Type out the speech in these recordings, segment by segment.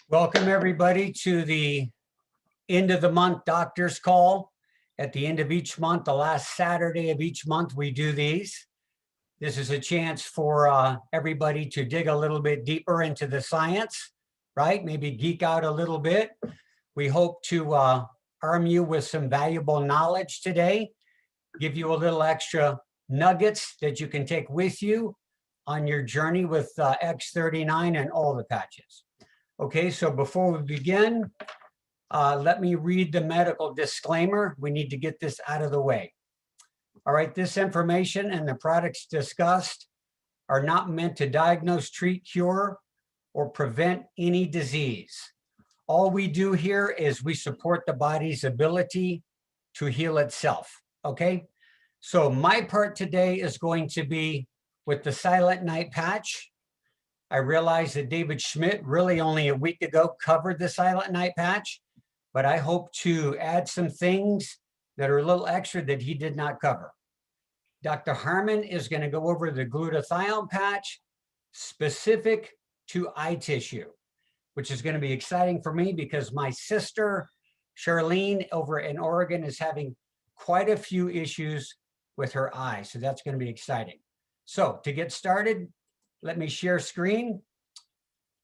Welcome everybody to the end of the month doctor's call. At the end of each month, the last Saturday of each month, we do these. This is a chance for everybody to dig a little bit deeper into the science, right? Maybe geek out a little bit. We hope to arm you with some valuable knowledge today, give you a little extra nuggets that you can take with you on your journey with X39 and all the patches. Okay, so before we begin, let me read the medical disclaimer. We need to get this out of the way. All right, this information and the products discussed are not meant to diagnose, treat, cure, or prevent any disease. All we do here is we support the body's ability to heal itself, okay? So my part today is going to be with the Silent Night Patch. I realized that David Schmidt really only a week ago covered the Silent Night Patch, but I hope to add some things that are a little extra that he did not cover. Dr. Harmon is going to go over the Glutathione Patch specific to eye tissue, which is going to be exciting for me because my sister, Charlene, over in Oregon is having quite a few issues with her eyes. So that's going to be exciting. So to get started, let me share screen.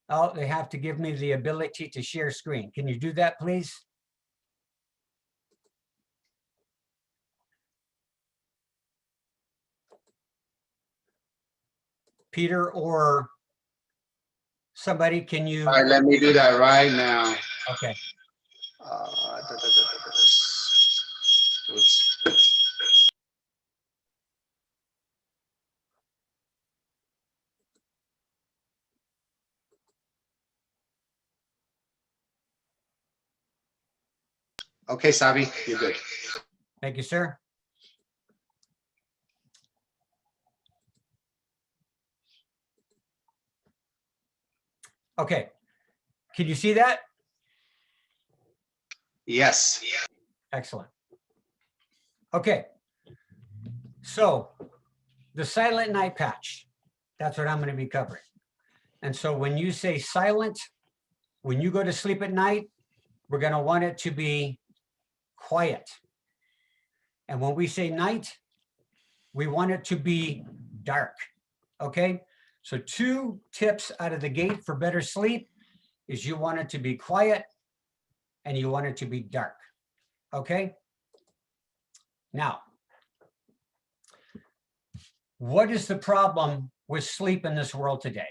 Oh, they have to give me the ability to share screen. Can you do that, please? Peter or somebody, can you? All right, let me do that right now. Okay. Okay, Savy, you're good. Thank you, sir. Okay. Can you see that? Yes. Excellent. Okay. So the Silent Night Patch, that's what I'm going to be covering. And so when you say silent, when you go to sleep at night, we're going to want it to be quiet. And when we say night, we want it to be dark. Okay. So 2 tips out of the gate for better sleep is you want it to be quiet and you want it to be dark. Okay. Now, what is the problem with sleep in this world today?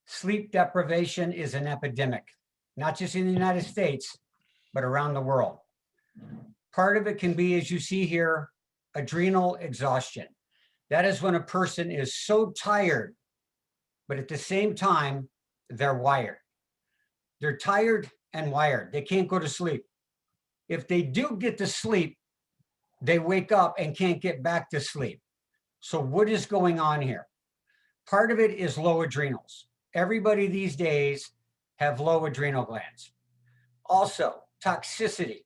Sleep deprivation is an epidemic, not just in the United States, but around the world. Part of it can be, as you see here, adrenal exhaustion. That is when a person is so tired, but at the same time, they're wired. They're tired and wired. They can't go to sleep. If they do get to sleep, they wake up and can't get back to sleep. So what is going on here? Part of it is low adrenals. Everybody these days have low adrenal glands. Also, toxicity.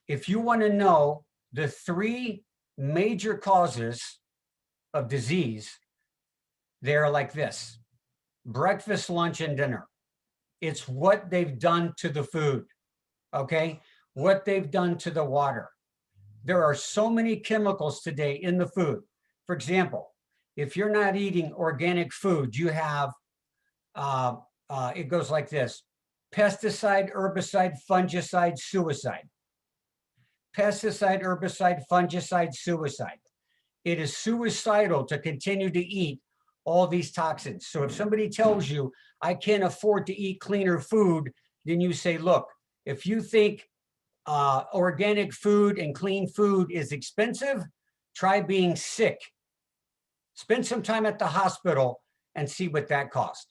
If you want to know the 3 major causes of disease, they're like this: breakfast, lunch, and dinner. It's what they've done to the food, okay? What they've done to the water. There are so many chemicals today in the food. For example, if you're not eating organic food, you have, it goes like this: pesticide, herbicide, fungicide, suicide. Pesticide, herbicide, fungicide, suicide. It is suicidal to continue to eat all these toxins. So if somebody tells you, I can't afford to eat cleaner food, then you say, look, if you think organic food and clean food is expensive, try being sick. Spend some time at the hospital and see what that costs.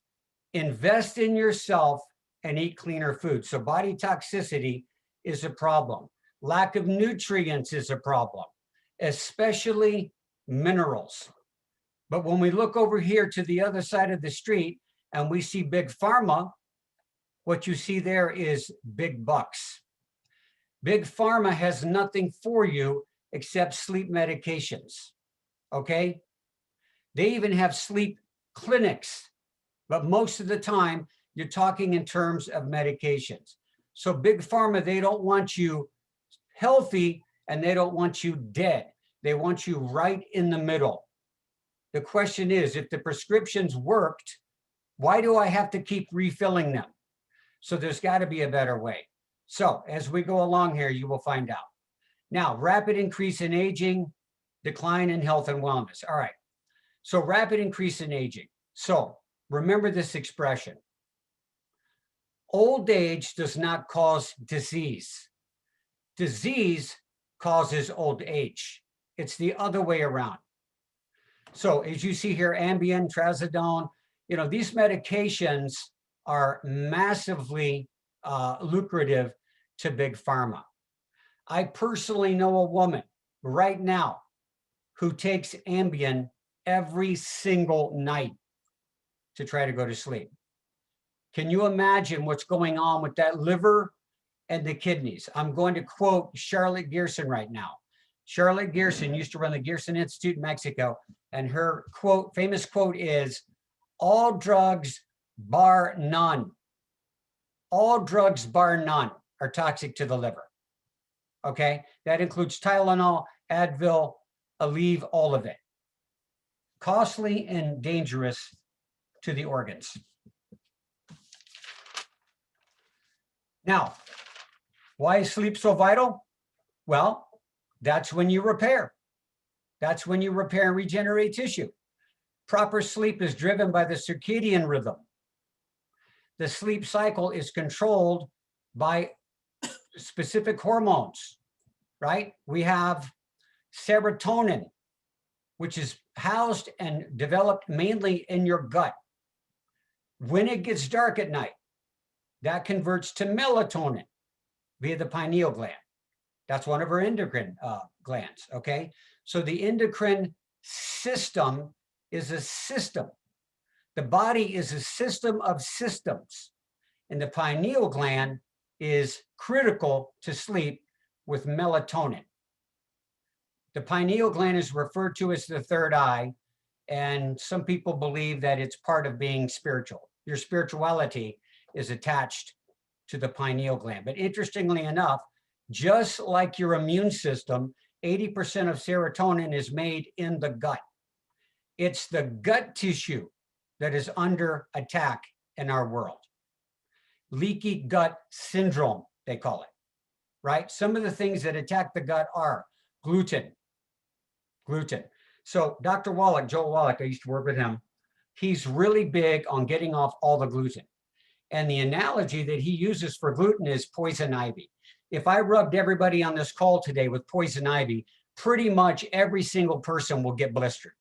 Invest in yourself and eat cleaner food. So body toxicity is a problem. Lack of nutrients is a problem, especially minerals. But when we look over here to the other side of the street and we see big pharma, what you see there is big bucks. Big pharma has nothing for you except sleep medications, okay? They even have sleep clinics, but most of the time You're talking in terms of medications. So big pharma, they don't want you healthy and they don't want you dead. They want you right in the middle. The question is, if the prescriptions worked, why do I have to keep refilling them? So there's got to be a better way. So as we go along here, you will find out. Now, rapid increase in aging, decline in health and wellness. All right. So rapid increase in aging. So remember this expression. Old age does not cause disease. Disease causes old age. It's the other way around. So as you see here, Ambien, Trazodone, these medications are massively lucrative to big pharma. I personally know a woman right now who takes Ambien every single night to try to go to sleep. Can you imagine what's going on with that liver and the kidneys? I'm going to quote Charlotte Gearson right now. Charlotte Gearson used to run the Gearson Institute in Mexico, and her quote, famous quote is, all drugs bar none, all drugs bar none are toxic to the liver. Okay, that includes Tylenol, Advil, Aleve, all of it. Costly and dangerous to the organs. Now, why is sleep so vital? Well, that's when you repair. That's when you repair and regenerate tissue. Proper sleep is driven by the circadian rhythm. The sleep cycle is controlled by specific hormones, right? We have serotonin, which is housed and developed mainly in your gut. When it gets dark at night, that converts to melatonin via the pineal gland. That's one of our endocrine glands, okay? So the endocrine system is a system. The body is a system of systems, and the pineal gland is critical to sleep with melatonin. The pineal gland is referred to as the third eye, and some people believe that it's part of being spiritual. Your spirituality is attached to the pineal gland. But interestingly enough, just like your immune system, 80% of serotonin is made in the gut. It's the gut tissue that is under attack in our world. Leaky gut syndrome, they call it, right? Some of the things that attack the gut are gluten. So Dr. Wallach, Joel Wallach, I used to work with him. He's really big on getting off all the gluten. And the analogy that he uses for gluten is poison ivy. If I rubbed everybody on this call today with poison ivy, pretty much every single person will get blistered.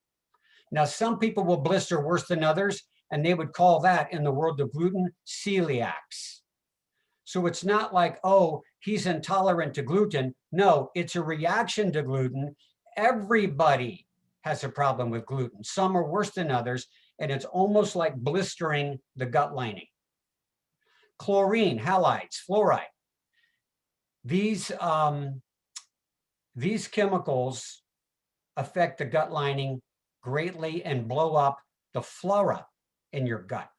Now, some people will blister worse than others, and they would call that, in the world of gluten, celiacs. So it's not like, oh, he's intolerant to gluten. No, it's a reaction to gluten. Everybody has a problem with gluten. Some are worse than others, and it's almost like blistering the gut lining. Chlorine, halides, fluoride. These chemicals affect the gut lining greatly and blow up the flora in your gut,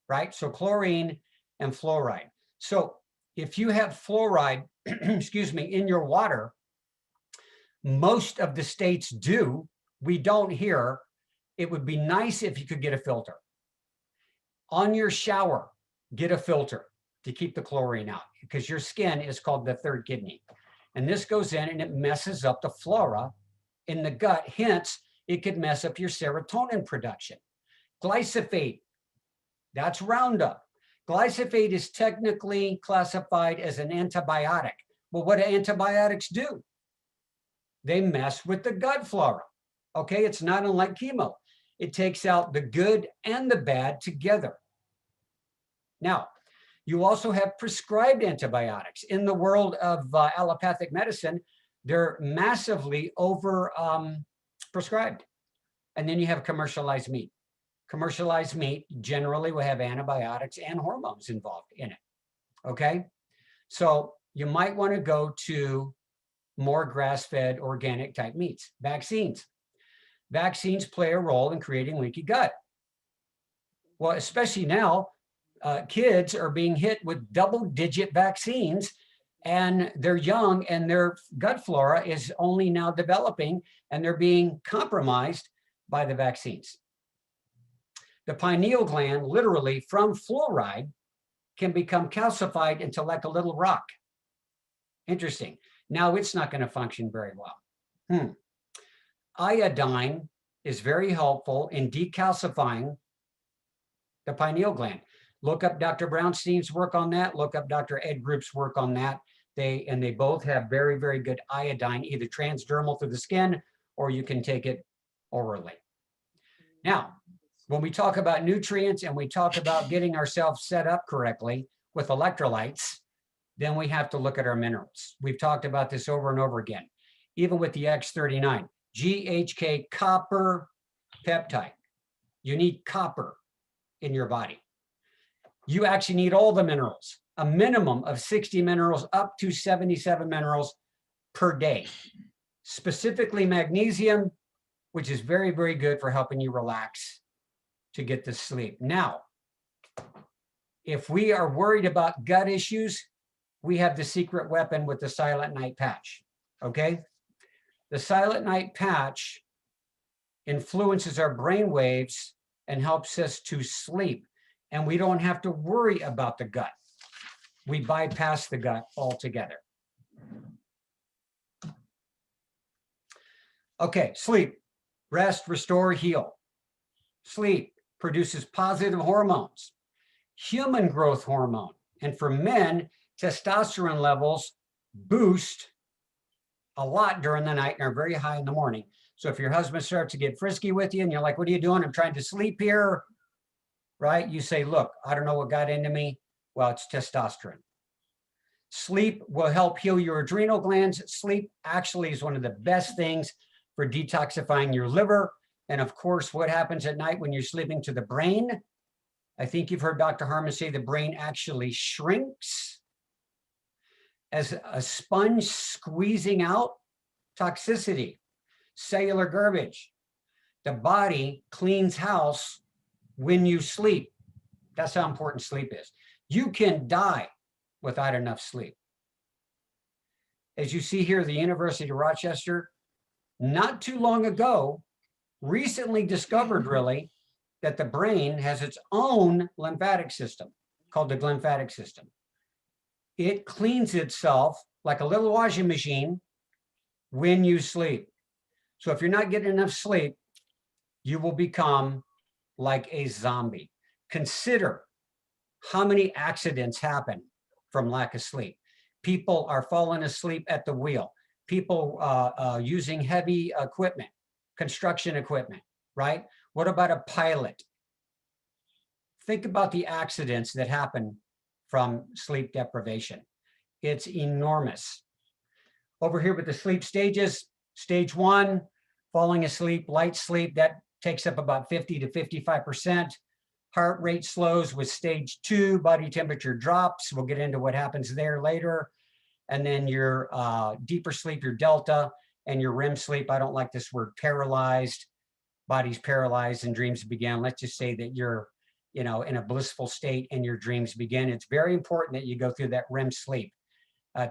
right? So chlorine and fluoride. So if you have fluoride, excuse me, in your water, most of the states do. We don't here. It would be nice if you could get a filter. On your shower, get a filter to keep the chlorine out, because your skin is called the third kidney. And this goes in and it messes up the flora in the gut. Hence, it could mess up your serotonin production. Glyphosate, that's Roundup. Glyphosate is technically classified as an antibiotic. Well, what do antibiotics do? They mess with the gut flora. Okay, it's not unlike chemo. It takes out the good and the bad together. Now, you also have prescribed antibiotics. In the world of allopathic medicine, they're massively over prescribed. And then you have commercialized meat. Commercialized meat generally will have antibiotics and hormones involved in it. Okay, so you might want to go to more grass-fed organic type meats. Vaccines. Vaccines play a role in creating leaky gut. Well, especially now, kids are being hit with double-digit vaccines, and they're young and their gut flora is only now developing, and they're being compromised by the vaccines. The pineal gland, literally from fluoride, can become calcified into like a little rock. Interesting. Now it's not going to function very well. Iodine is very helpful in decalcifying the pineal gland. Look up Dr. Brownstein's work on that. Look up Dr. Ed Group's work on that. They both have very, very good iodine, either transdermal through the skin, or you can take it orally. Now, when we talk about nutrients and we talk about getting ourselves set up correctly with electrolytes, then we have to look at our minerals. We've talked about this over and over again, even with the X39, GHK copper peptide. You need copper in your body. You actually need all the minerals, a minimum of 60 minerals up to 77 minerals per day. Specifically magnesium, which is very, very good for helping you relax to get to sleep. Now, if we are worried about gut issues, we have the secret weapon with the Silent Night Patch, okay? The Silent Night Patch influences our brain waves and helps us to sleep, and we don't have to worry about the gut. We bypass the gut altogether. Okay, sleep, rest, restore, heal. Sleep produces positive hormones, human growth hormone, and for men, testosterone levels boost a lot during the night and are very high in the morning. So if your husband starts to get frisky with you and you're like, what are you doing? I'm trying to sleep here, right? You say, look, I don't know what got into me. Well, it's testosterone. Sleep will help heal your adrenal glands. Sleep actually is one of the best things for detoxifying your liver. And of course, what happens at night when you're sleeping to the brain? I think you've heard Dr. Harmon say the brain actually shrinks as a sponge squeezing out toxicity, cellular garbage. The body cleans house when you sleep. That's how important sleep is. You can die without enough sleep. As you see here, the University of Rochester, not too long ago, recently discovered really that the brain has its own lymphatic system called the glymphatic system. It cleans itself like a little washing machine when you sleep. So if you're not getting enough sleep, you will become like a zombie. Consider how many accidents happen from lack of sleep. People are falling asleep at the wheel. People using heavy equipment, construction equipment, right? What about a pilot? Think about the accidents that happen from sleep deprivation. It's enormous. Over here with the sleep stages, stage 1, falling asleep, light sleep, that takes up about 50 to 55%. Heart rate slows with stage 2, body temperature drops. We'll get into what happens there later. And then your deeper sleep, your delta, and your REM sleep. I don't like this word paralyzed. Body's paralyzed and dreams begin. Let's just say that you're, in a blissful state and your dreams begin. It's very important that you go through that REM sleep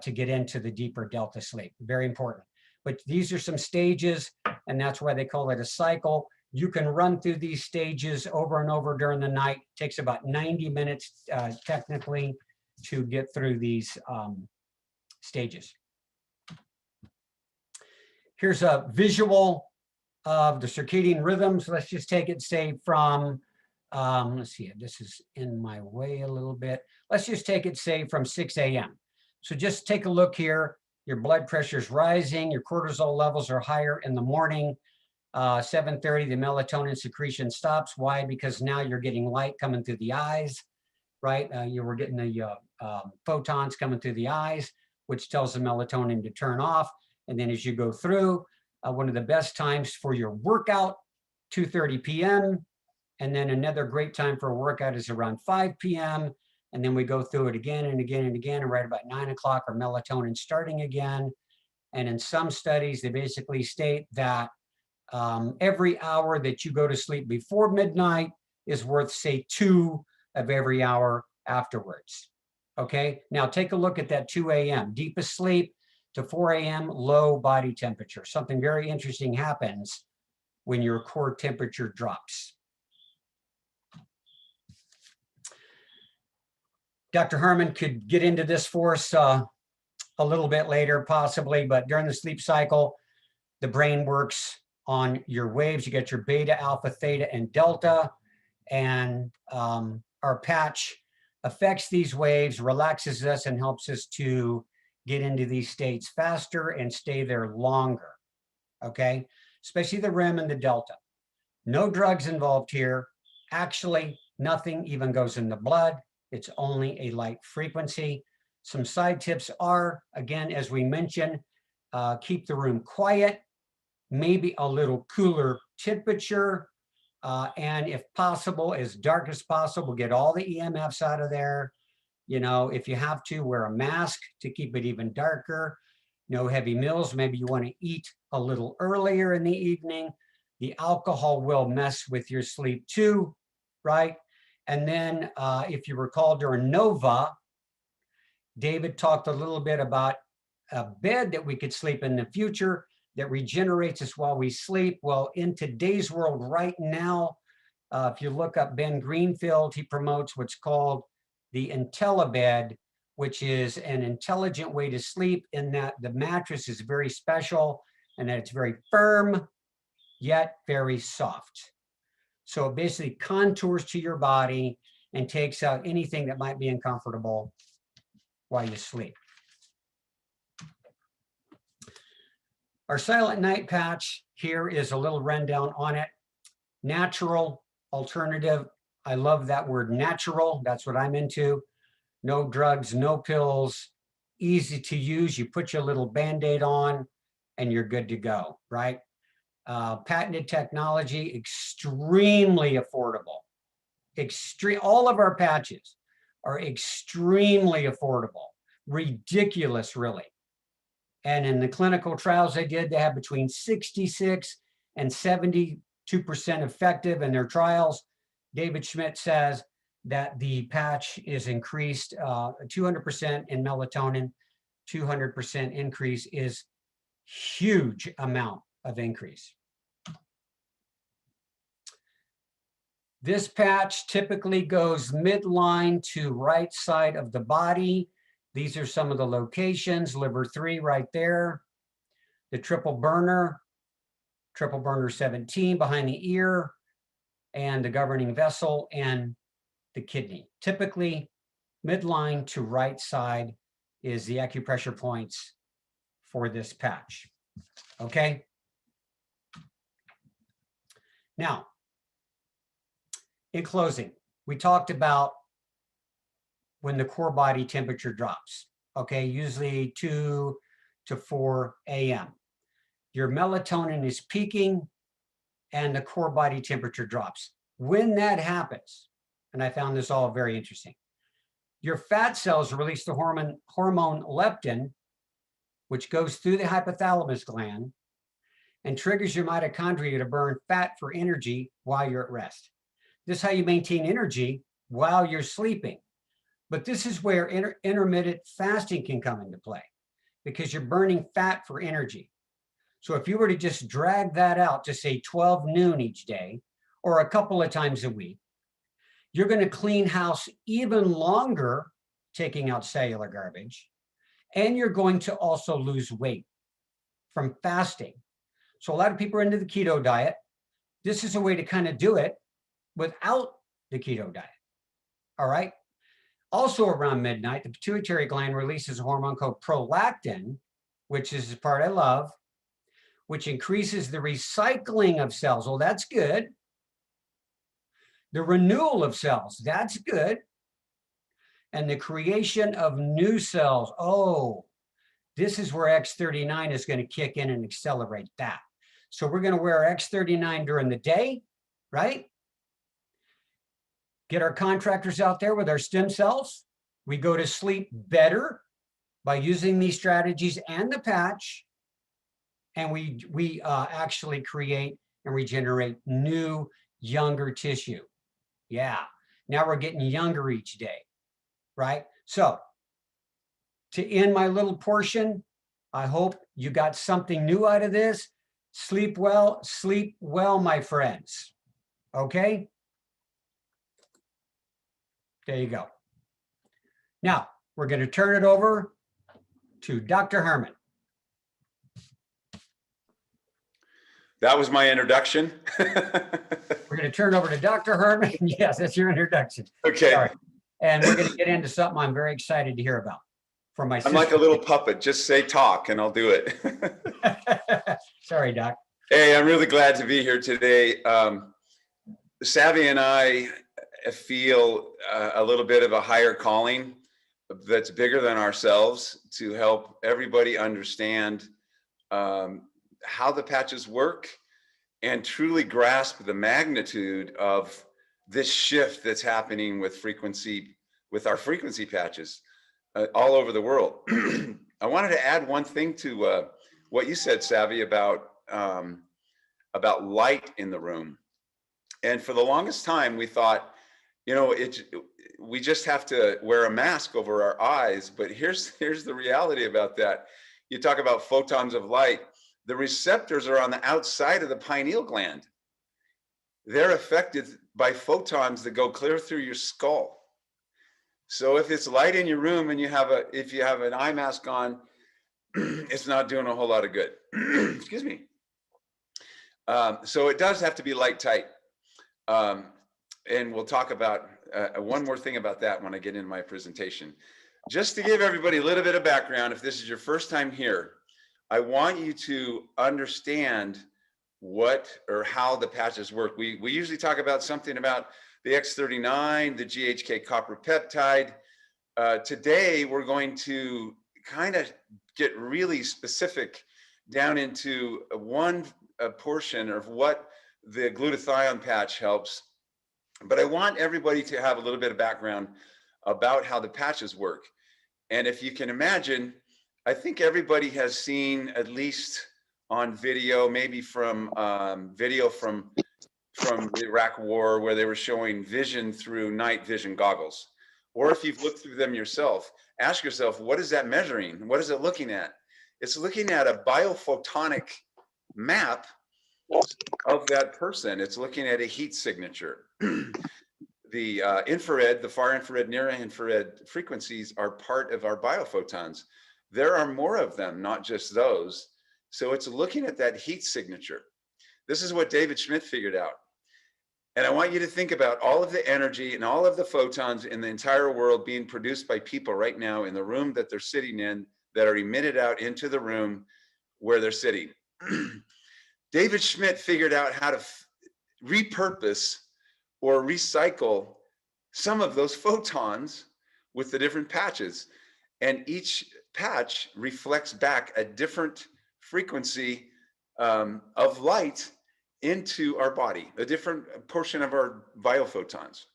to get into the deeper delta sleep. Very important. But these are some stages, and that's why they call it a cycle. You can run through these stages over and over during the night. It takes about 90 minutes technically to get through these stages. Here's a visual of the circadian rhythms. Let's just take it, say, from, let's see, this is in my way a little bit. Let's just take it, say, from 6 a.m. So just take a look here. Your blood pressure is rising. Your cortisol levels are higher in the morning. 7:30, the melatonin secretion stops. Why? Because now you're getting light coming through the eyes, right? You were getting the photons coming through the eyes, which tells the melatonin to turn off. And then as you go through, one of the best times for your workout, 2:30 p.m. And then another great time for a workout is around 5 p.m. And then we go through it again and again and again. And right about 9 o'clock, our melatonin starting again. And in some studies, they basically state that every hour that you go to sleep before midnight is worth, say, 2 of every hour afterwards. Okay, now take a look at that 2 a.m. deepest sleep to 4 a.m. low body temperature. Something very interesting happens when your core temperature drops. Dr. Harmon could get into this for us a little bit later, possibly, but during the sleep cycle, the brain works on your waves. You get your beta, alpha, theta, and delta, and our patch affects these waves, relaxes us, and helps us to get into these states faster and stay there longer, okay? Especially the REM and the delta. No drugs involved here. Actually, nothing even goes in the blood. It's only a light frequency. Some side tips are, again, as we mentioned, keep the room quiet, maybe a little cooler temperature, and if possible, as dark as possible, get all the EMFs out of there. You know, if you have to, wear a mask to keep it even darker. No heavy meals. Maybe you want to eat a little earlier in the evening. The alcohol will mess with your sleep too, right? And then if you recall during Nova, David talked a little bit about a bed that we could sleep in the future that regenerates us while we sleep. Well, in today's world right now, if you look up Ben Greenfield, he promotes what's called the IntelliBed, which is an intelligent way to sleep in that the mattress is very special and that it's very firm, yet very soft. So it basically contours to your body and takes out anything that might be uncomfortable while you sleep. Our silent night patch here is a little rundown on it. Natural, alternative. I love that word natural. That's what I'm into. No drugs, no pills, easy to use. You put your little Band-Aid on and you're good to go, right? Patented technology, extremely affordable. All of our patches are extremely affordable, ridiculous, really. And in the clinical trials they did, they have between 66 and 72% effective in their trials. David Schmidt says that the patch is increased 200% in melatonin, 200% increase is huge amount of increase. This patch typically goes midline to right side of the body. These are some of the locations, liver 3 right there, the triple burner 17 behind the ear, and the governing vessel and the kidney. Typically, midline to right side is the acupressure points for this patch, okay? Now, in closing, we talked about when the core body temperature drops, okay? Usually 2 to 4 a.m. Your melatonin is peaking and the core body temperature drops. When that happens, and I found this all very interesting, your fat cells release the hormone leptin, which goes through the hypothalamus gland and triggers your mitochondria to burn fat for energy while you're at rest. This is how you maintain energy while you're sleeping. But this is where intermittent fasting can come into play because you're burning fat for energy. So if you were to just drag that out to say 12 noon each day or a couple of times a week, you're going to clean house even longer, taking out cellular garbage, and you're going to also lose weight from fasting. So a lot of people are into the keto diet. This is a way to kind of do it without the keto diet. All right. Also around midnight, the pituitary gland releases a hormone called prolactin, which is the part I love, which increases the recycling of cells. Well, that's good. The renewal of cells, that's good. And the creation of new cells. Oh, this is where X39 is going to kick in and accelerate that. So we're going to wear X39 during the day, right? Get our contractors out there with our stem cells. We go to sleep better by using these strategies and the patch. And we actually create and regenerate new, younger tissue. Yeah. Now we're getting younger each day, right? So to end my little portion, I hope you got something new out of this. Sleep well, my friends. Okay? There you go. Now, we're going to turn it over to Dr. Harmon. That was my introduction. We're going to turn over to Dr. Harmon. Yes, that's your introduction. Okay. Sorry. And we're going to get into something I'm very excited to hear about from my sister. I'm like a little puppet. Just say talk and I'll do it. Sorry, Doc. Hey, I'm really glad to be here today. Savy and I feel a little bit of a higher calling that's bigger than ourselves to help everybody understand how the patches work and truly grasp the magnitude of this shift that's happening with our frequency patches all over the world. I wanted to add one thing to what you said, Savy, about light in the room. And for the longest time, we thought, you know, we just have to wear a mask over our eyes. But here's the reality about that. You talk about photons of light. The receptors are on the outside of the pineal gland. They're affected by photons that go clear through your skull. So if it's light in your room and if you have an eye mask on, it's not doing a whole lot of good. Excuse me. So it does have to be light tight. And we'll talk about one more thing about that when I get into my presentation. Just to give everybody a little bit of background, if this is your first time here, I want you to understand what or how the patches work. We usually talk about something about the X39, the GHK copper peptide. Today, we're going to kind of get really specific down into one portion of what the glutathione patch helps. But I want everybody to have a little bit of background about how the patches work. And if you can imagine, I think everybody has seen, at least on video, maybe from video from the Iraq War, where they were showing vision through night vision goggles. Or if you've looked through them yourself, ask yourself, what is that measuring? What is it looking at? It's looking at a biophotonic map of that person. It's looking at a heat signature. The infrared, the far infrared, near infrared frequencies are part of our biophotons. There are more of them, not just those. So it's looking at that heat signature. This is what David Schmidt figured out. And I want you to think about all of the energy and all of the photons in the entire world being produced by people right now in the room that they're sitting in, that are emitted out into the room where they're sitting. David Schmidt figured out how to repurpose or recycle some of those photons with the different patches. And each patch reflects back a different frequency of light into our body, a different portion of our biophotons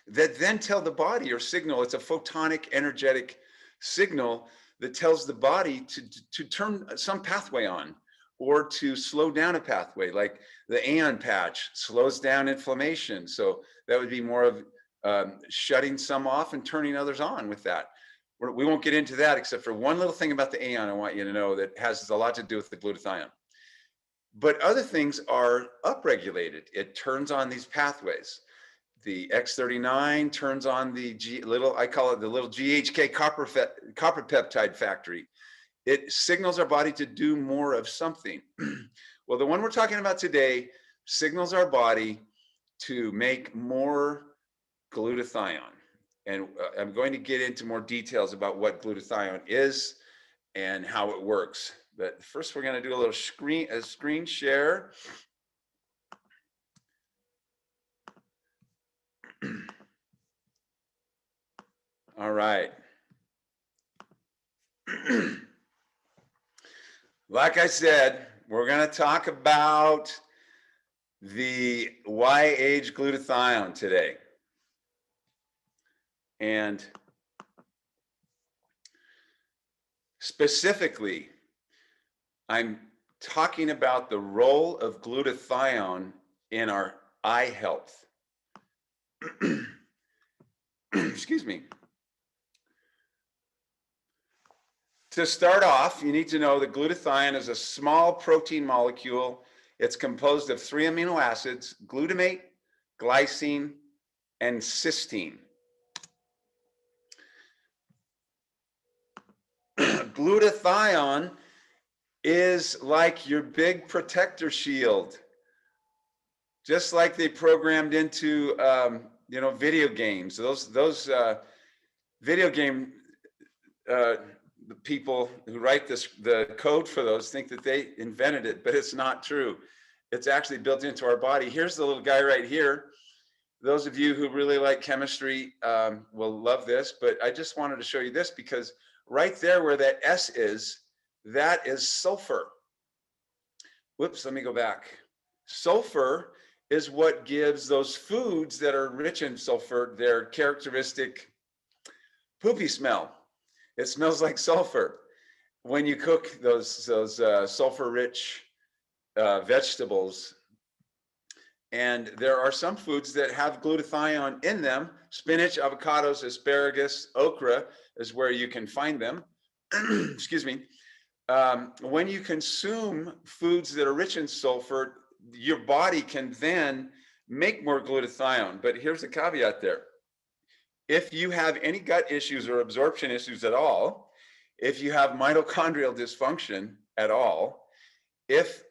that then tell the body or signal. It's a photonic energetic signal that tells the body to turn some pathway on or to slow down a pathway, like the AN patch slows down inflammation. So that would be more of shutting some off and turning others on with that. We won't get into that, except for one little thing about the AN I want you to know that has a lot to do with the glutathione. But other things are upregulated. It turns on these pathways. The X39 turns on the I call it the little GHK copper peptide factory. It signals our body to do more of something. Well, the one we're talking about today signals our body to make more glutathione. And I'm going to get into more details about what glutathione is and how it works. But first, we're going to do a little screen share. All right. Like I said, we're going to talk about the why age glutathione today. And specifically, I'm talking about the role of glutathione in our eye health. excuse me. To start off, you need to know that glutathione is a small protein molecule. It's composed of 3 amino acids, glutamate, glycine, and cysteine. Glutathione is like your big protector shield, just like they programmed into video games. Those video game the people who write the code for those think that they invented it, but it's not true. It's actually built into our body. Here's the little guy right here. Those of you who really like chemistry will love this, but I just wanted to show you this because right there where that S is, that is sulfur. Whoops, let me go back. Sulfur is what gives those foods that are rich in sulfur their characteristic poopy smell. It smells like sulfur. When you cook those sulfur-rich vegetables, and there are some foods that have glutathione in them. Spinach, avocados, asparagus, okra is where you can find them. Excuse me. When you consume foods that are rich in sulfur, your body can then make more glutathione. But here's a caveat there. If you have any gut issues or absorption issues at all, if you have mitochondrial dysfunction at all, if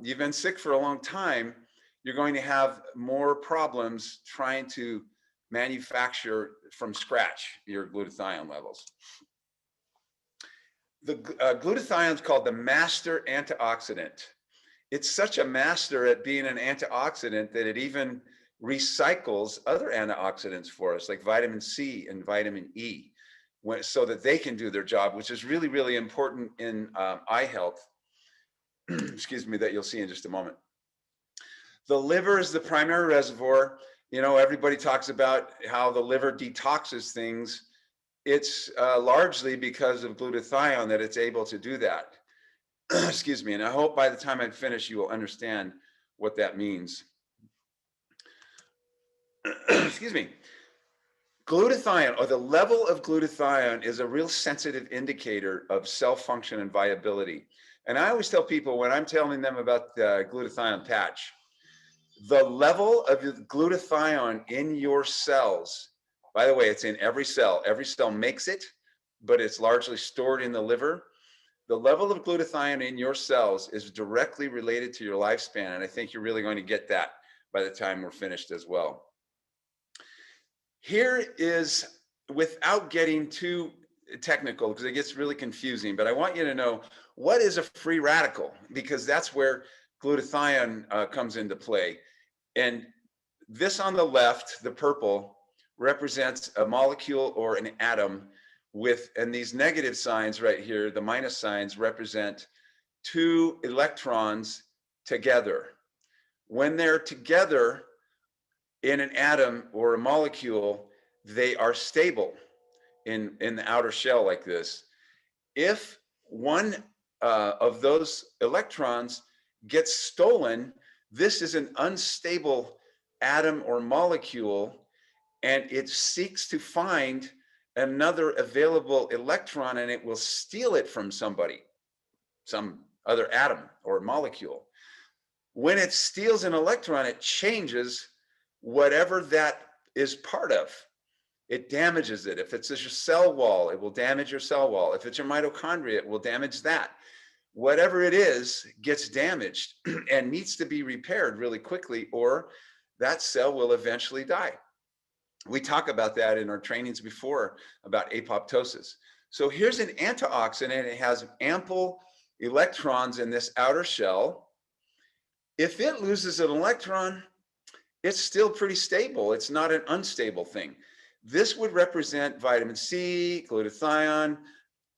you've been sick for a long time, you're going to have more problems trying to manufacture from scratch your glutathione levels. The glutathione is called the master antioxidant. It's such a master at being an antioxidant that it even recycles other antioxidants for us, like vitamin C and vitamin E, so that they can do their job, which is really, really important in eye health, excuse me, that you'll see in just a moment. The liver is the primary reservoir. You know, everybody talks about how the liver detoxes things. It's largely because of glutathione that it's able to do that. Excuse me, and I hope by the time I finish, you will understand what that means. Excuse me. Glutathione, or the level of glutathione, is a real sensitive indicator of cell function and viability. And I always tell people when I'm telling them about the glutathione patch, the level of glutathione in your cells, by the way, it's in every cell makes it, but it's largely stored in the liver. The level of glutathione in your cells is directly related to your lifespan. And I think you're really going to get that by the time we're finished as well. Here is, without getting too technical, because it gets really confusing, but I want you to know what is a free radical, because that's where glutathione comes into play. And this on the left, the purple, represents a molecule or an atom with, and these negative signs right here, the minus signs, represent 2 electrons together. When they're together in an atom or a molecule, they are stable in the outer shell like this. If one of those electrons gets stolen, this is an unstable atom or molecule, and it seeks to find another available electron, and it will steal it from somebody, some other atom or molecule. When it steals an electron, it changes whatever that is part of. It damages it. If it's your cell wall, it will damage your cell wall. If it's your mitochondria, it will damage that. Whatever it is gets damaged and needs to be repaired really quickly, or that cell will eventually die. We talk about that in our trainings before about apoptosis. So here's an antioxidant. It has ample electrons in this outer shell. If it loses an electron, it's still pretty stable. It's not an unstable thing. This would represent vitamin C, glutathione,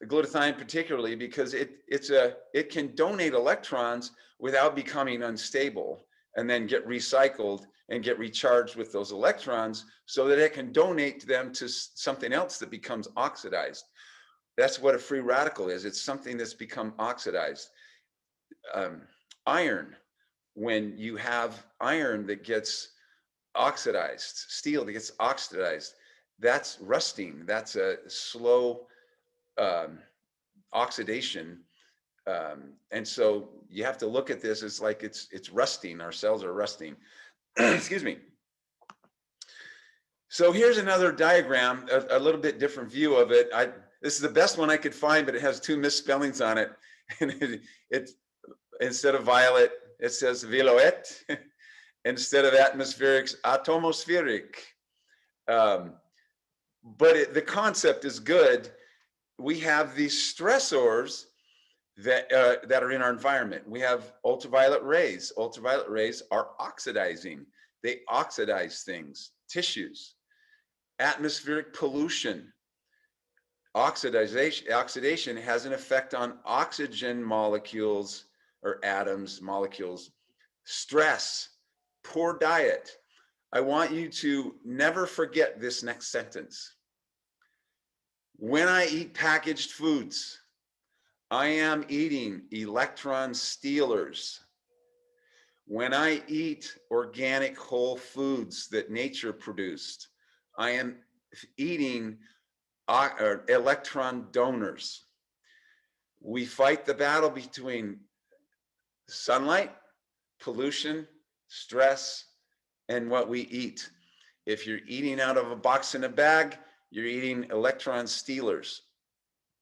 the glutathione particularly, because it can donate electrons without becoming unstable and then get recycled and get recharged with those electrons so that it can donate them to something else that becomes oxidized. That's what a free radical is. It's something that's become oxidized. Iron, when you have iron that gets oxidized, steel that gets oxidized, that's rusting. That's a slow oxidation. And so you have to look at this as like it's rusting. Our cells are rusting. Excuse me. So here's another diagram, a little bit different view of it. This is the best one I could find, but it has two misspellings on it. And it instead of violet, it says violette. Instead of atmospheric, atmospheric. But the concept is good. We have these stressors that are in our environment. We have ultraviolet rays. Ultraviolet rays are oxidizing. They oxidize things, tissues. Atmospheric pollution. Oxidation has an effect on oxygen molecules or atoms, molecules. Stress, poor diet. I want you to never forget this next sentence. When I eat packaged foods, I am eating electron stealers. When I eat organic whole foods that nature produced, I am eating electron donors. We fight the battle between sunlight, pollution, stress, and what we eat. If you're eating out of a box in a bag, you're eating electron stealers.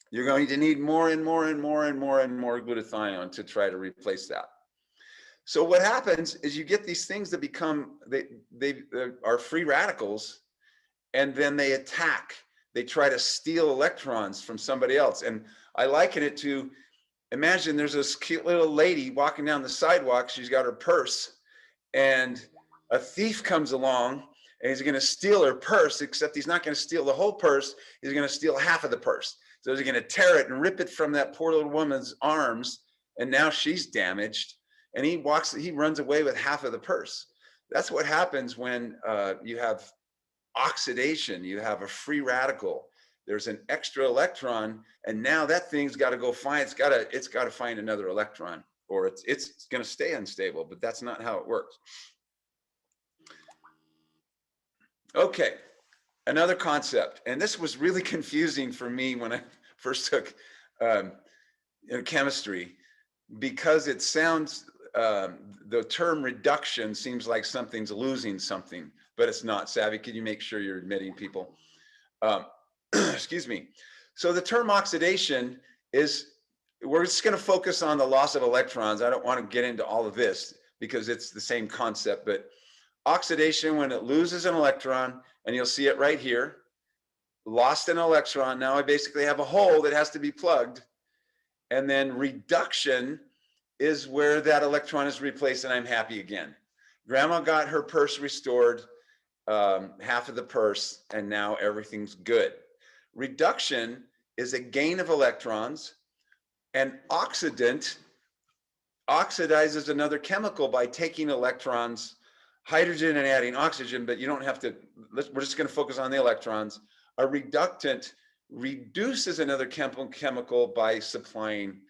You're going to need more and more and more and more and more glutathione to try to replace that. So what happens is you get these things that become, they are free radicals, and then they attack. They try to steal electrons from somebody else. And I liken it to, imagine there's this cute little lady walking down the sidewalk. She's got her purse, and a thief comes along, and he's going to steal her purse, except he's not going to steal the whole purse. He's going to steal half of the purse. So he's going to tear it and rip it from that poor little woman's arms, and now she's damaged. And he runs away with half of the purse. That's what happens when you have oxidation. You have a free radical. There's an extra electron, and now that thing's got to go find. It's got to find another electron, or it's going to stay unstable. But that's not how it works. Okay, another concept, and this was really confusing for me when I first took chemistry, because it sounds, the term reduction seems like something's losing something, but it's not. Savvy, can you make sure you're admitting people? Excuse me. So the term oxidation is, we're just going to focus on the loss of electrons. I don't want to get into all of this because it's the same concept, but oxidation, when it loses an electron, and you'll see it right here, lost an electron. Now I basically have a hole that has to be plugged. And then reduction is where that electron is replaced and I'm happy again. Grandma got her purse restored, half of the purse, and now everything's good. Reduction is a gain of electrons. An oxidant oxidizes another chemical by taking electrons, hydrogen, and adding oxygen, but you don't have to, we're just going to focus on the electrons. A reductant reduces another chemical by supplying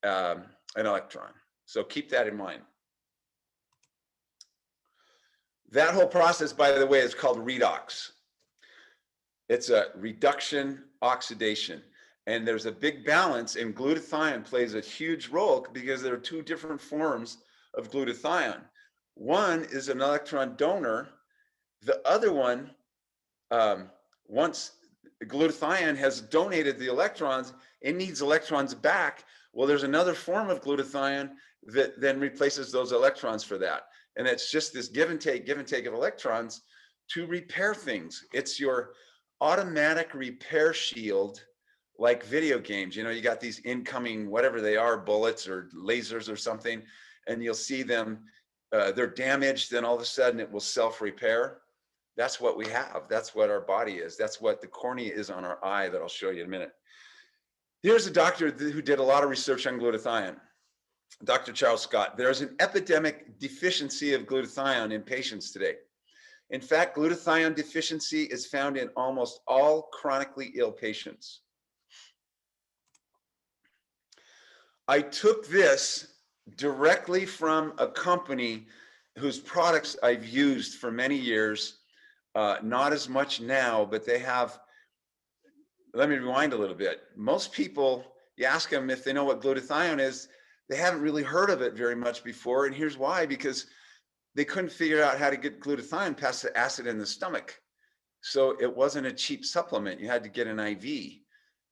an electron. So keep that in mind. That whole process, by the way, is called redox. It's a reduction oxidation. And there's a big balance, and glutathione plays a huge role because there are two different forms of glutathione. One is an electron donor. The other one, once glutathione has donated the electrons, it needs electrons back. Well, there's another form of glutathione that then replaces those electrons for that. And it's just this give and take of electrons to repair things. It's your automatic repair shield, like video games. You know, you got these incoming, whatever they are, bullets or lasers or something, and you'll see them, they're damaged, then all of a sudden it will self-repair. That's what we have. That's what our body is. That's what the cornea is on our eye that I'll show you in a minute. Here's a doctor who did a lot of research on glutathione, Dr. Charles Scott. There's an epidemic deficiency of glutathione in patients today. In fact, glutathione deficiency is found in almost all chronically ill patients. I took this directly from a company whose products I've used for many years. Not as much now, but they have. Let me rewind a little bit. Most people, you ask them if they know what glutathione is, they haven't really heard of it very much before. And here's why: because they couldn't figure out how to get glutathione past the acid in the stomach. So it wasn't a cheap supplement. You had to get an IV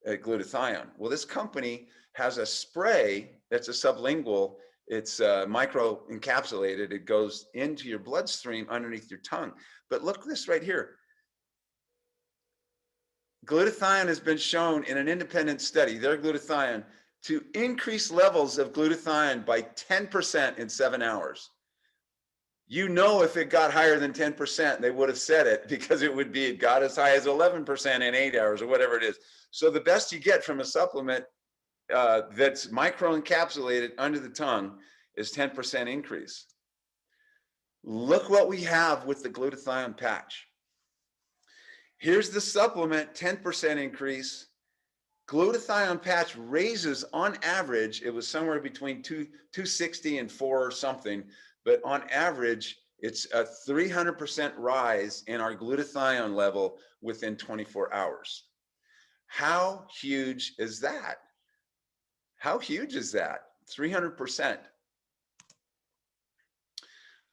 glutathione. Well, this company has a spray that's a sublingual. It's micro encapsulated. It goes into your bloodstream underneath your tongue. But look at this right here. Glutathione has been shown in an independent study, their glutathione, to increase levels of glutathione by 10% in 7 hours. You know, if it got higher than 10%, they would have said it, because it got as high as 11% in 8 hours or whatever it is. So the best you get from a supplement that's microencapsulated under the tongue is 10% increase. Look what we have with the glutathione patch. Here's the supplement, 10% increase. Glutathione patch raises, on average, it was somewhere between 260 and 4 or something, but on average, it's a 300% rise in our glutathione level within 24 hours. How huge is that? How huge is that? 300%.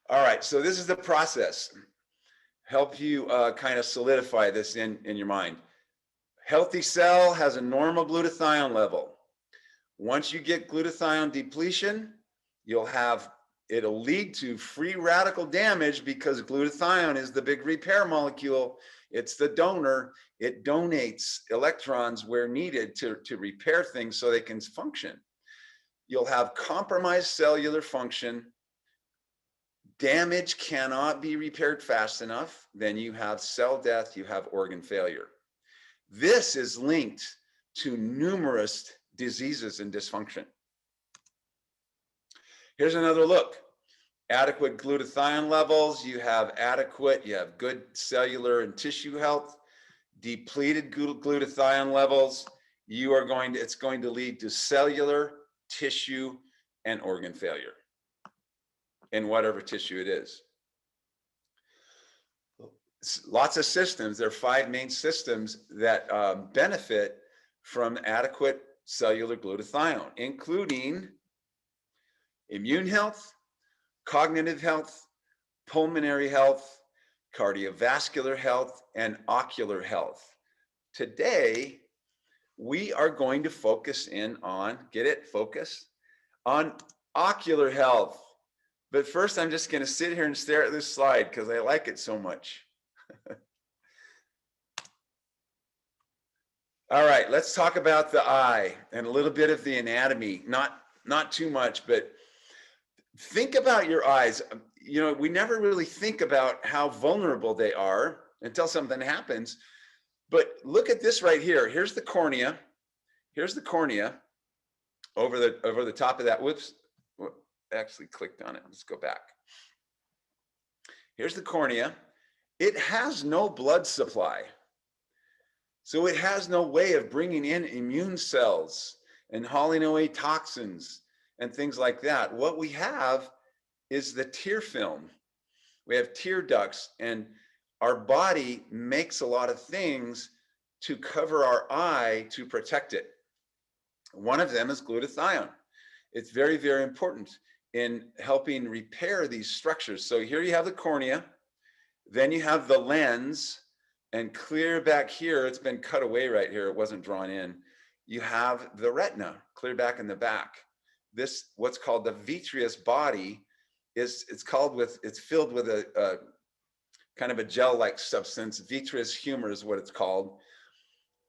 All right, so this is the process. Help you kind of solidify this in your mind. Healthy cell has a normal glutathione level. Once you get glutathione depletion, it'll lead to free radical damage, because glutathione is the big repair molecule. It's the donor. It donates electrons where needed to repair things so they can function. You'll have compromised cellular function. Damage cannot be repaired fast enough. Then you have cell death, you have organ failure. This is linked to numerous diseases and dysfunction. Here's another look. Adequate glutathione levels, you have good cellular and tissue health. Depleted glutathione levels, it's going to lead to cellular, tissue, and organ failure in whatever tissue it is. Lots of systems. There are 5 main systems that benefit from adequate cellular glutathione, including immune health, cognitive health, pulmonary health, cardiovascular health, and ocular health. Today, we are going to focus in on, on ocular health. But first, I'm just going to sit here and stare at this slide because I like it so much. All right, let's talk about the eye and a little bit of the anatomy. Not too much, but think about your eyes. You know, we never really think about how vulnerable they are until something happens. But look at this right here. Here's the cornea. Here's the cornea over the top of that. Whoops, actually clicked on it. Let's go back. Here's the cornea. It has no blood supply. So it has no way of bringing in immune cells and hauling away toxins and things like that. What we have is the tear film. We have tear ducts, and our body makes a lot of things to cover our eye to protect it. One of them is glutathione. It's very, very important in helping repair these structures. So here you have the cornea, then you have the lens, and clear back here, it's been cut away right here, it wasn't drawn in. You have the retina, clear back in the back. This, what's called the vitreous body, it's filled with a kind of a gel-like substance. Vitreous humor is what it's called.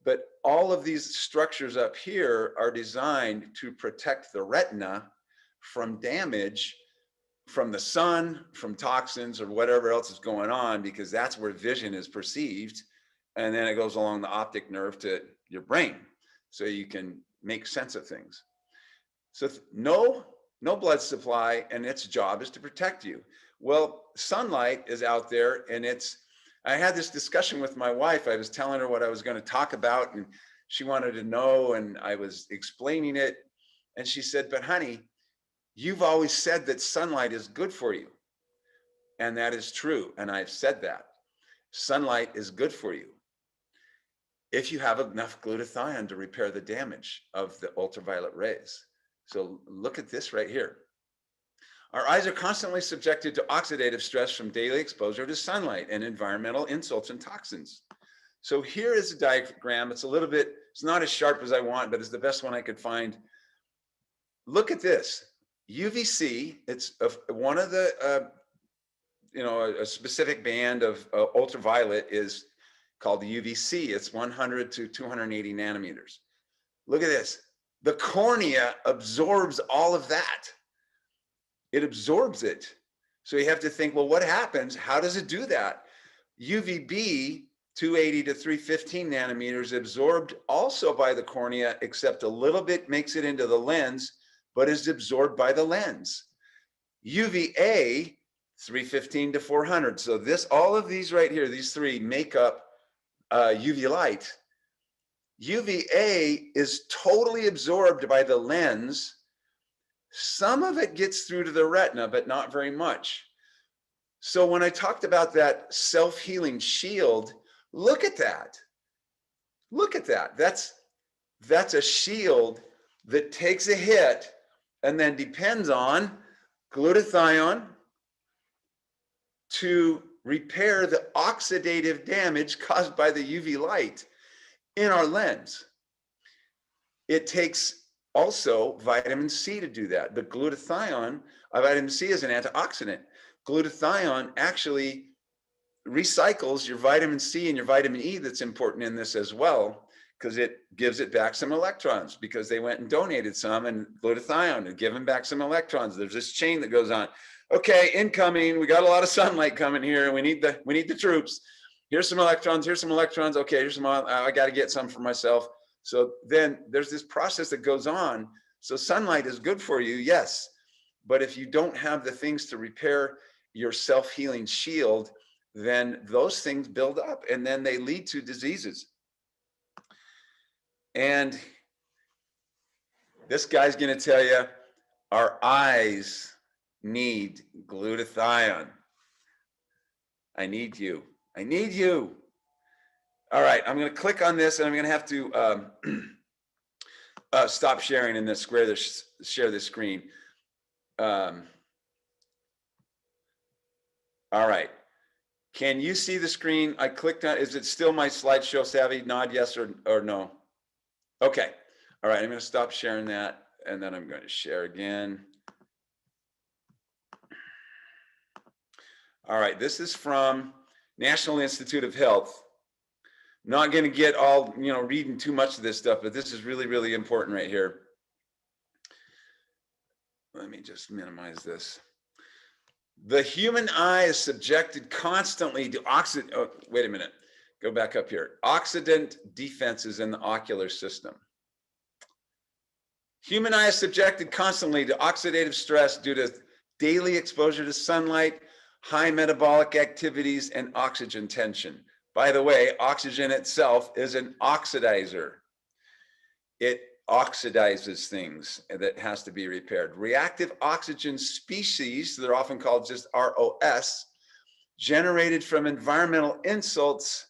But all of these structures up here are designed to protect the retina from damage from the sun, from toxins, or whatever else is going on, because that's where vision is perceived. And then it goes along the optic nerve to your brain, so you can make sense of things. So no blood supply, and its job is to protect you. Well, sunlight is out there, and I had this discussion with my wife. I was telling her what I was going to talk about, and she wanted to know, and I was explaining it. And she said, "But honey, you've always said that sunlight is good for you." And that is true. And I've said that. sunlight is good for you if you have enough glutathione to repair the damage of the ultraviolet rays. So look at this right here. Our eyes are constantly subjected to oxidative stress from daily exposure to sunlight and environmental insults and toxins. So here is a diagram. It's a little bit, it's not as sharp as I want, but it's the best one I could find. Look at this. UVC, it's one of the, a specific band of ultraviolet is called the UVC. It's 100 to 280 nanometers. Look at this. The cornea absorbs all of that. It absorbs it. So you have to think, well, what happens? How does it do that? UVB, 280 to 315 nanometers, absorbed also by the cornea, except a little bit makes it into the lens, but is absorbed by the lens. UVA, 315 to 400. So this, all of these right here, these three make up UV light. UVA is totally absorbed by the lens. Some of it gets through to the retina, but not very much. So when I talked about that self-healing shield, look at that. Look at that. That's a shield that takes a hit and then depends on glutathione to repair the oxidative damage caused by the UV light in our lens. It takes also vitamin C to do that. The glutathione, vitamin C is an antioxidant. Glutathione actually recycles your vitamin C and your vitamin E that's important in this as well, because it gives it back some electrons, because they went and donated some and glutathione and giving back some electrons. There's this chain that goes on. Okay, incoming, we got a lot of sunlight coming here. We need the troops. Here's some electrons, here's some electrons. Okay, here's some, I got to get some for myself. So then there's this process that goes on. So sunlight is good for you, yes. But if you don't have the things to repair your self-healing shield, then those things build up and then they lead to diseases. And this guy's going to tell you our eyes need glutathione. I need you. I need you. All right, I'm going to click on this and I'm going to have to stop sharing and then share this screen. All right. Can you see the screen? I clicked on, is it still my slideshow, Savvy? Nod yes or no. Okay. All right, I'm going to stop sharing that and then I'm going to share again. All right, this is from National Institute of Health. Not going to get all, reading too much of this stuff, but this is really, really important right here. Let me just minimize this. The human eye is subjected constantly to wait a minute, go back up here. Oxidant defenses in the ocular system. Human eye is subjected constantly to oxidative stress due to daily exposure to sunlight, high metabolic activities, and oxygen tension. By the way, oxygen itself is an oxidizer. It oxidizes things that has to be repaired. Reactive oxygen species, they're often called just ROS, generated from environmental insults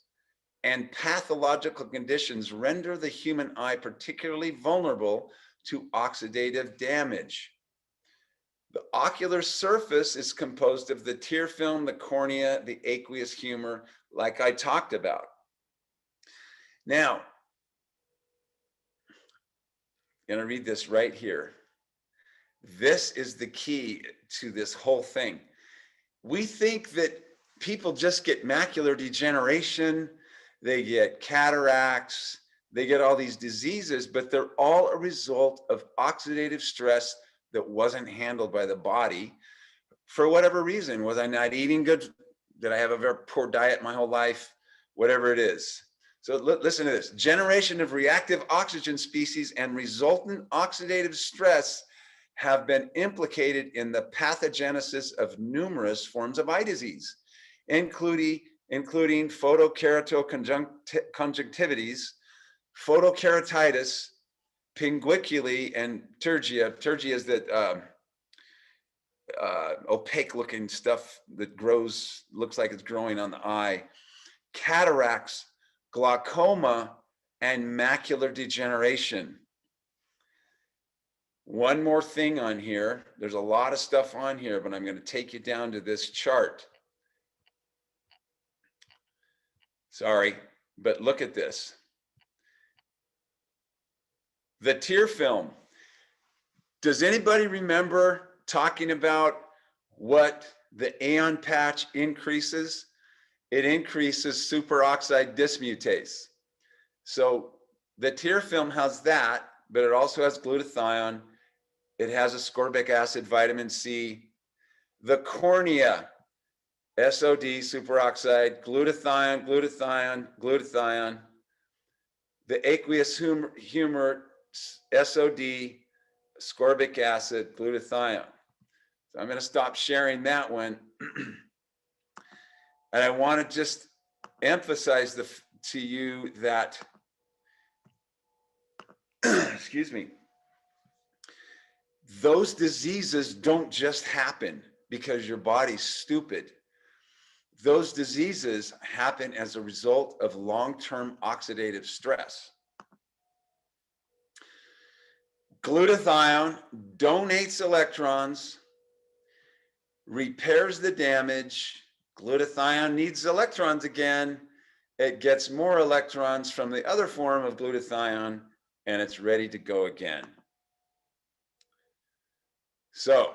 and pathological conditions render the human eye particularly vulnerable to oxidative damage. The ocular surface is composed of the tear film, the cornea, the aqueous humor, like I talked about. Now, I'm going to read this right here. This is the key to this whole thing. We think that people just get macular degeneration, they get cataracts, they get all these diseases, but they're all a result of oxidative stress that wasn't handled by the body for whatever reason. Was I not eating good? Did I have a very poor diet my whole life? Whatever it is. So listen to this. Generation of reactive oxygen species and resultant oxidative stress have been implicated in the pathogenesis of numerous forms of eye disease, including photokeratoconjunctivitis, photokeratitis, pinguiculi, and pterygia. Pterygia is that opaque looking stuff that grows, looks like it's growing on the eye. cataracts, glaucoma, and macular degeneration. One more thing on here. There's a lot of stuff on here, but I'm going to take you down to this chart. Sorry, but look at this. The tear film. Does anybody remember talking about what the AON patch increases? It increases superoxide dismutase. So the tear film has that, but it also has glutathione. It has ascorbic acid, vitamin C. The cornea, SOD, superoxide, glutathione, glutathione, glutathione. The aqueous humor, SOD, ascorbic acid, glutathione. So I'm going to stop sharing that one. And I want to just emphasize to you that, excuse me, those diseases don't just happen because your body's stupid. Those diseases happen as a result of long-term oxidative stress. Glutathione donates electrons, repairs the damage. Glutathione needs electrons again. It gets more electrons from the other form of glutathione, and it's ready to go again. So,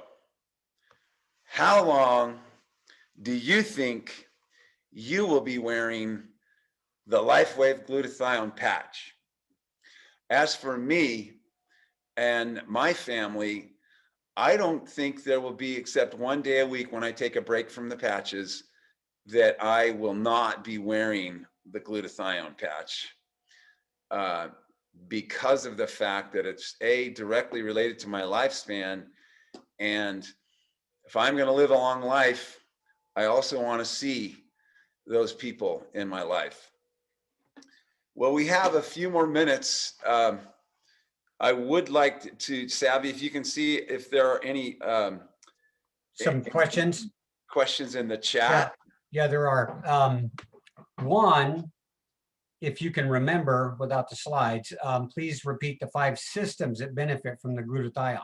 how long do you think you will be wearing the LifeWave glutathione patch? As for me and my family, I don't think there will be, except one day a week when I take a break from the patches, that I will not be wearing the glutathione patch because of the fact that it's directly related to my lifespan. And if I'm going to live a long life, I also want to see those people in my life. Well, we have a few more minutes. I would like to, Savvy, if you can see if there are any Some questions? Questions in the chat. Yeah, there are. One, if you can remember without the slides, please repeat the 5 systems that benefit from the glutathione.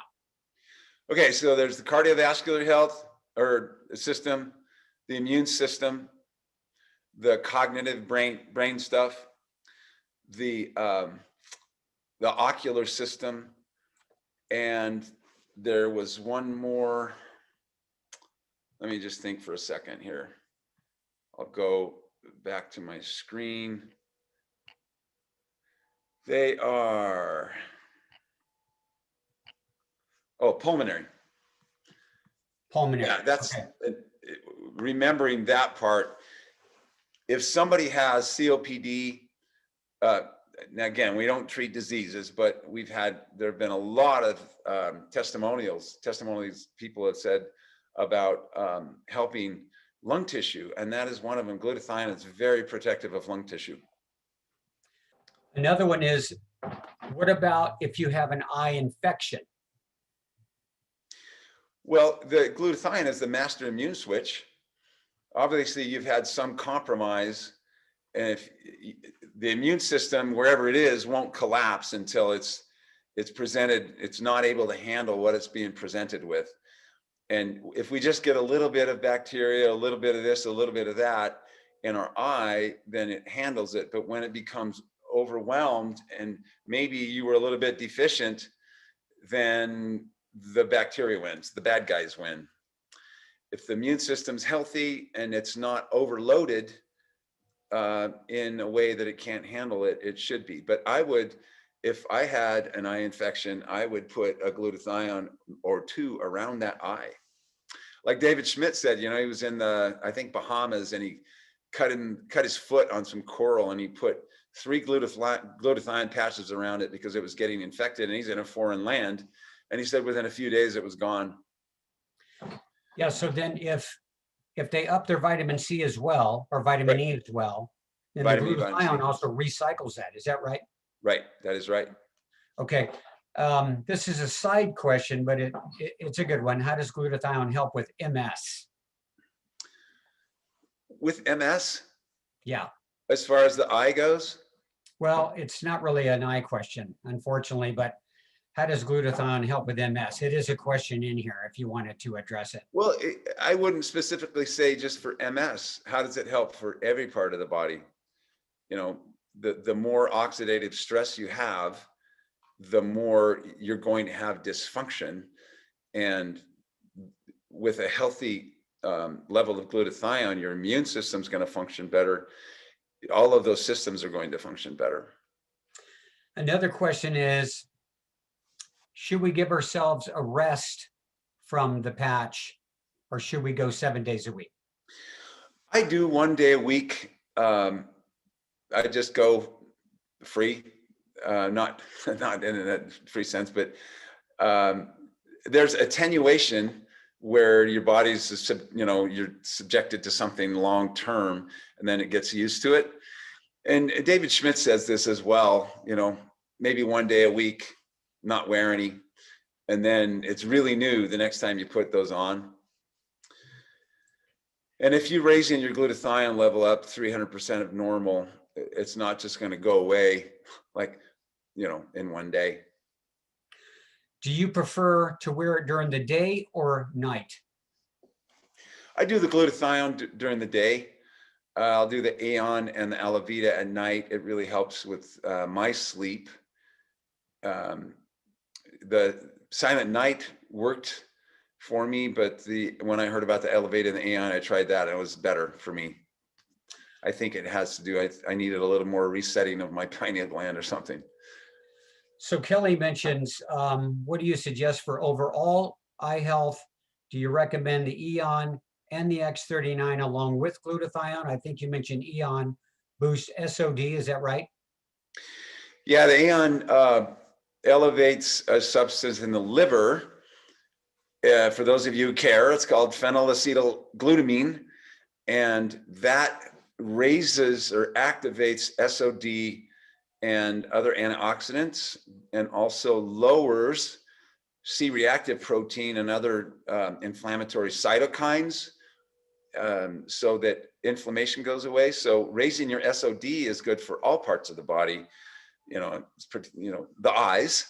Okay, so there's the cardiovascular health or system, the immune system, the cognitive brain stuff, the ocular system, and there was one more. Let me just think for a second here. I'll go back to my screen. They are, pulmonary. Pulmonary. Yeah, that's okay. Remembering that part. If somebody has COPD, now again, we don't treat diseases, but there have been a lot of testimonials people have said about helping lung tissue, and that is one of them. Glutathione is very protective of lung tissue. Another one is, what about if you have an eye infection? Well, the glutathione is the master immune switch. Obviously, you've had some compromise, and if the immune system, wherever it is, won't collapse until it's presented, it's not able to handle what it's being presented with. And if we just get a little bit of bacteria, a little bit of this, a little bit of that in our eye, then it handles it. But when it becomes overwhelmed and maybe you were a little bit deficient, then the bacteria wins, the bad guys win. If the immune system's healthy and it's not overloaded in a way that it can't handle it, it should be. But I would, if I had an eye infection, I would put a glutathione or 2 around that eye. Like David Schmidt said, he was in I think Bahamas, and he cut his foot on some coral, and he put 3 glutathione patches around it because it was getting infected, and he's in a foreign land. And he said within a few days it was gone. Yeah, so then if they up their vitamin C as well, or vitamin E as well, then the glutathione also recycles that. Is that right? Right, that is right. Okay, this is a side question, but it's a good one. How does glutathione help with MS? With MS? Yeah. As far as the eye goes, Well, it's not really an eye question, unfortunately, but how does glutathione help with MS? It is a question in here if you wanted to address it. well, I wouldn't specifically say just for MS. How does it help for every part of the body? You know, the more oxidative stress you have, the more you're going to have dysfunction. And with a healthy level of glutathione, your immune system's going to function better. All of those systems are going to function better. Another question is, should we give ourselves a rest from the patch, or should we go 7 days a week? I do 1 day a week. I just go free, not in a free sense, but there's attenuation where your body's, you're subjected to something long term, and then it gets used to it. And David Schmidt says this as well, maybe 1 day a week, not wear any, and then it's really new the next time you put those on. And if you're raising your glutathione level up 300% of normal, it's not just going to go away like, in 1 day. Do you prefer to wear it during the day or night? I do the glutathione during the day. I'll do the Aeon and the Alavita at night. It really helps with my sleep. The Silent Night worked for me, but when I heard about the Elevate and the Aeon, I tried that. It was better for me. I think it has to do, I needed a little more resetting of my pineal gland or something. So Kelly mentions, what do you suggest for overall eye health? Do you recommend the Eon and the X39 along with glutathione? I think you mentioned Eon boosts SOD, is that right? Yeah, the Aeon elevates a substance in the liver. For those of you who care, it's called phenylacetylglutamine, and that raises or activates SOD and other antioxidants, and also lowers C-reactive protein and other inflammatory cytokines, so that inflammation goes away. So raising your SOD is good for all parts of the body. The eyes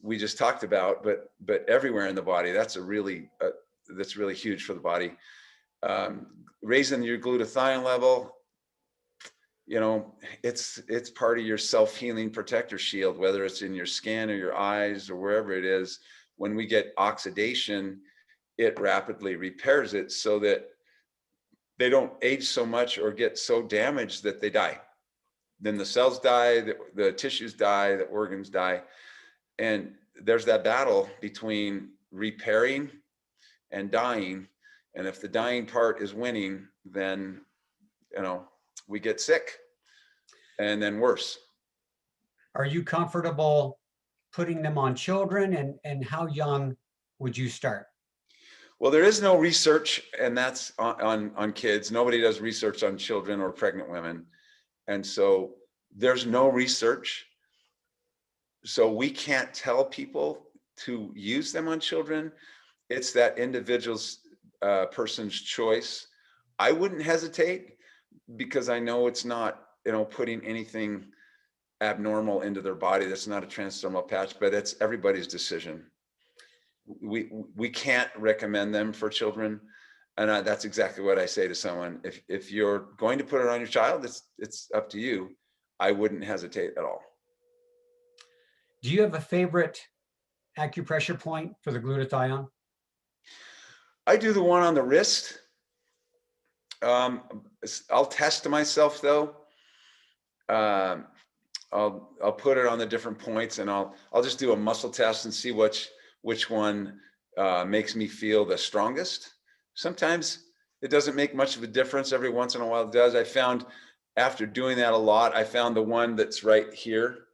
we just talked about, but everywhere in the body. That's really huge for the body. Raising your glutathione level, it's part of your self-healing protector shield, whether it's in your skin or your eyes or wherever it is. When we get oxidation, it rapidly repairs it so that they don't age so much or get so damaged that they die. Then the cells die, the tissues die, the organs die. And there's that battle between repairing and dying. And if the dying part is winning, then, we get sick and then worse. Are you comfortable putting them on children, and how young would you start? Well, there is no research, and that's on kids. Nobody does research on children or pregnant women. And so there's no research. So we can't tell people to use them on children. It's that individual's person's choice. I wouldn't hesitate, because I know it's not, putting anything abnormal into their body. That's not a transdermal patch, but it's everybody's decision. We can't recommend them for children. And that's exactly what I say to someone. If you're going to put it on your child, it's up to you. I wouldn't hesitate at all. Do you have a favorite acupressure point for the glutathione? I do the one on the wrist. I'll test myself though. I'll put it on the different points, and I'll just do a muscle test and see which one makes me feel the strongest. Sometimes it doesn't make much of a difference. Every once in a while it does. I found after doing that a lot, I found the one that's right here.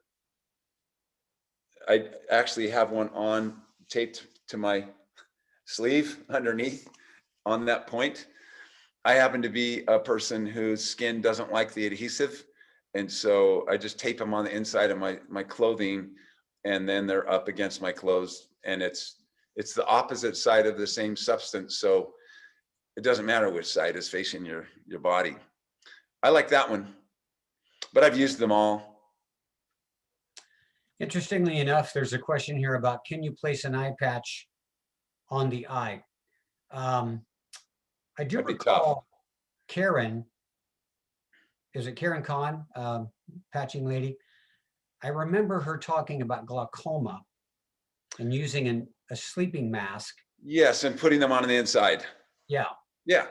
I actually have one on taped to my sleeve underneath on that point. I happen to be a person whose skin doesn't like the adhesive. And so I just tape them on the inside of my clothing, and then they're up against my clothes, and it's the opposite side of the same substance. So it doesn't matter which side is facing your body. I like that one. but I've used them all. Interestingly enough, there's a question here about, can you place an eye patch on the eye? I do That'd be recall Karen, is it Karen Kahn, patching lady? I remember her talking about glaucoma and using a sleeping mask. Yes, and putting them on the inside. Yeah, Yeah,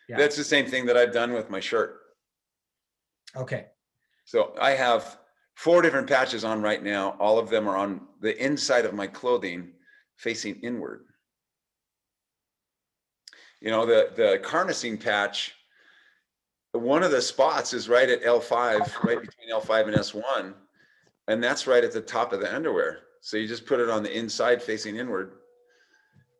yeah. that's the same thing that I've done with my shirt. Okay. So I have 4 different patches on right now. All of them are on the inside of my clothing facing inward. You know, the carnosine patch, one of the spots is right at L5, right between L5 and S1. And that's right at the top of the underwear. So you just put it on the inside facing inward.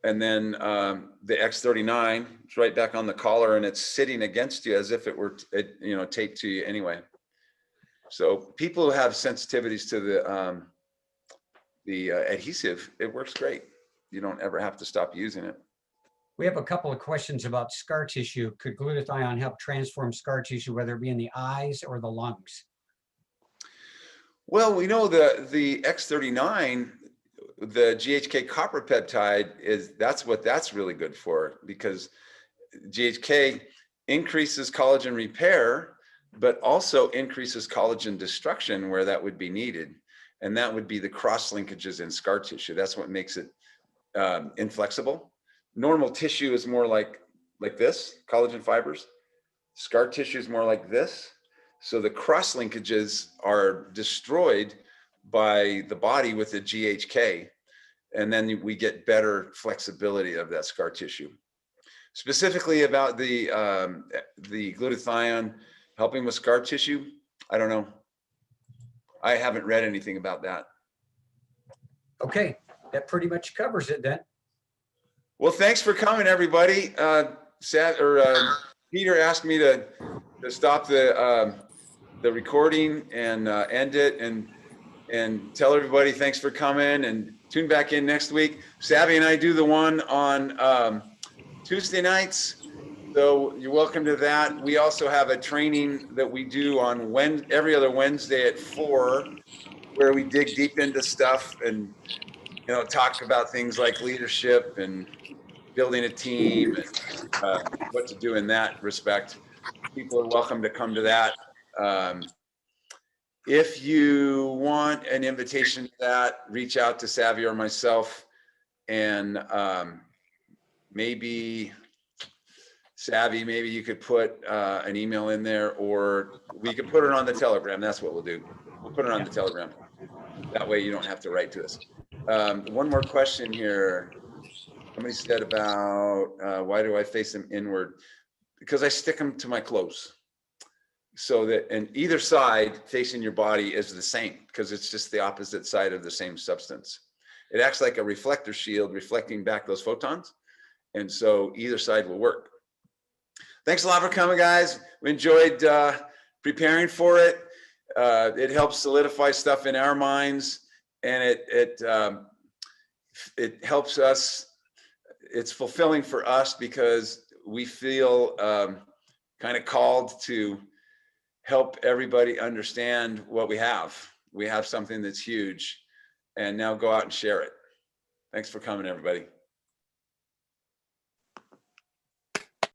And then the X39 is right back on the collar, and it's sitting against you as if it were, you know, taped to you anyway. So people who have sensitivities to the adhesive, it works great. You don't ever have to stop using it. We have a couple of questions about scar tissue. Could glutathione help transform scar tissue, whether it be in the eyes or the lungs? Well, we know the X39, the GHK copper peptide that's what that's really good for, because GHK increases collagen repair, but also increases collagen destruction where that would be needed. And that would be the cross linkages in scar tissue. That's what makes it inflexible. Normal tissue is more like this, collagen fibers. Scar tissue is more like this. So the cross linkages are destroyed by the body with the GHK, and then we get better flexibility of that scar tissue. Specifically about the glutathione helping with scar tissue, I don't know. I haven't read anything about that. Okay, that pretty much covers it then. Well, thanks for coming, everybody. Peter asked me to stop the recording and end it, and tell everybody thanks for coming, and tune back in next week. Savy and I do the one on Tuesday nights, so you're welcome to that. We also have a training that we do on every other Wednesday at 4, where we dig deep into stuff and, you know, talk about things like leadership and building a team and what to do in that respect. People are welcome to come to that. If you want an invitation to that, reach out to Savy or myself, and maybe Savy, maybe you could put an email in there, or we could put it on the Telegram. That's what we'll do. We'll put it on the Telegram. That way you don't have to write to us. One more question here. Somebody said about why do I face them inward? Because I stick them to my clothes. So that, and either side facing your body is the same, because it's just the opposite side of the same substance. It acts like a reflector shield, reflecting back those photons. And so either side will work. Thanks a lot for coming, guys. We enjoyed preparing for it. It helps solidify stuff in our minds, and it helps us. It's fulfilling for us because we feel kind of called to help everybody understand what we have. We have something that's huge, and now go out and share it. Thanks for coming, everybody.